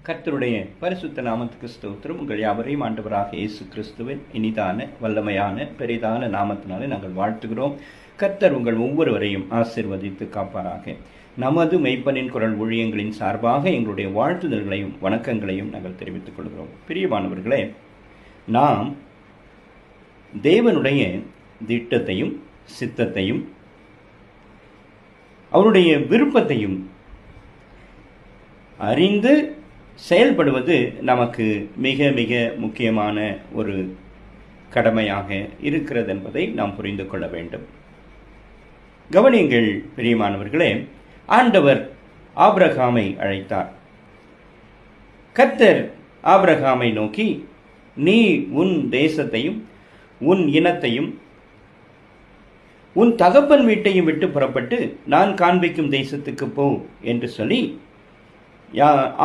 கர்த்தருடைய பரிசுத்த நாமத்துக்கு ஸ்தோத்திரம். உங்கள் யாவரையும் ஆண்டவராக இயேசு கிறிஸ்துவின் இனிதான வல்லமையான பெரிதான நாமத்தினாலே நாங்கள் வாழ்த்துகிறோம். கர்த்தர் உங்கள் ஒவ்வொருவரையும் ஆசீர்வதித்து காப்பாராக. நமது மெய்ப்பனின் குரல் ஊழியங்களின் சார்பாக எங்களுடைய வாழ்த்துதல்களையும் வணக்கங்களையும் நாங்கள் தெரிவித்துக் கொள்கிறோம். பிரியமானவர்களே, நாம் தேவனுடைய திட்டத்தையும் சித்தத்தையும் அவருடைய விருப்பத்தையும் அறிந்து செயல்படுவது நமக்கு மிக மிக முக்கியமான ஒரு கடமையாக இருக்கிறது என்பதை நாம் புரிந்து கொள்ள வேண்டும். கவனியுங்கள் பிரியமானவர்களே, ஆண்டவர் ஆபிரகாமை அழைத்தார். கர்த்தர் ஆபிரகாமை நோக்கி, நீ உன் தேசத்தையும் உன் இனத்தையும் உன் தகப்பன் வீட்டையும் விட்டு புறப்பட்டு நான் காண்பிக்கும் தேசத்துக்கு போ என்று சொல்லி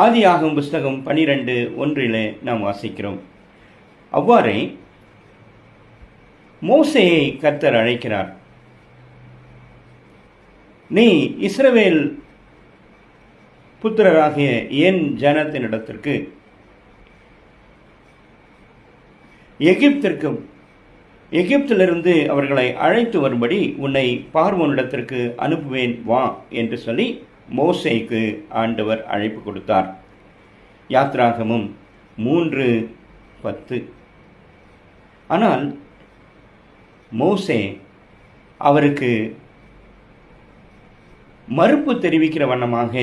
ஆதியாகமம் புஸ்தகம் 12:1 நாம் வாசிக்கிறோம். அவ்வாறே மோசேயை கர்த்தர் அழைக்கிறார். நீ இஸ்ரவேல் புத்திரராகிய என் ஜனத்தினிடத்திற்கு எகிப்திலிருந்து அவர்களை அழைத்து வரும்படி உன்னை பார்வோனிடத்திற்கு அனுப்புவேன் வா என்று சொல்லி மோசேக்கு ஆண்டவர் அழைப்பு கொடுத்தார். யாத்ராகமம் 3:10. ஆனால் மோசே அவருக்கு மறுப்பு தெரிவிக்கிற வண்ணமாக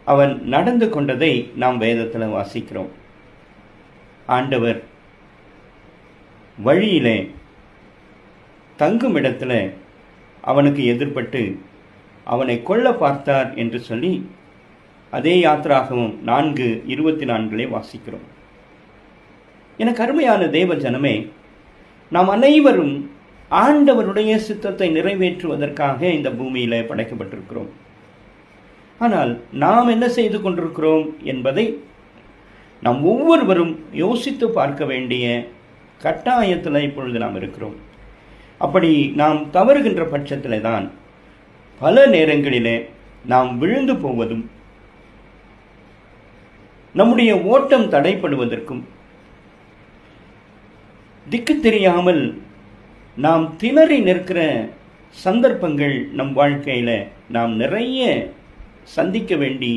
அவன் நடந்து கொண்டதை நாம் வேதத்தில் வாசிக்கிறோம். ஆண்டவர் வழியிலே தங்கும் இடத்துல அவனுக்கு எதிர்பட்டு அவனை கொல்ல பார்த்தார் என்று சொல்லி அதே யாத்ராகமம் 4:24 வாசிக்கிறோம். எனக்கு அருமையான தேவ ஜனமே, நாம் அனைவரும் ஆண்டவருடைய சித்தத்தை நிறைவேற்றுவதற்காக இந்த பூமியில படைக்கப்பட்டிருக்கிறோம். ஆனால் நாம் என்ன செய்து கொண்டிருக்கிறோம் என்பதை நாம் ஒவ்வொருவரும் யோசித்து பார்க்க வேண்டிய கட்டாயத்தில் இப்பொழுது நாம் இருக்கிறோம். அப்படி நாம் தவறுகின்ற பட்சத்தில் தான் பல நேரங்களிலே நாம் விழுந்து போவதும் நம்முடைய ஓட்டம் தடைப்படுவதற்கும் திக்கு தெரியாமல் நாம் திணறி நிற்கிற சந்தர்ப்பங்கள் நம் வாழ்க்கையில நாம் நிறைய சந்திக்க வேண்டி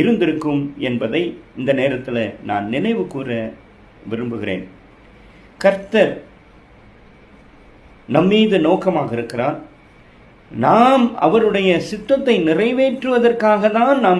இருந்திருக்கும் என்பதை இந்த நேரத்தில் நான் நினைவு கூற விரும்புகிறேன். கர்த்தர் நம்மீது நோக்கமாக இருக்கிறார். நாம் அவருடைய சித்தத்தை நிறைவேற்றுவதற்காக தான் நாம்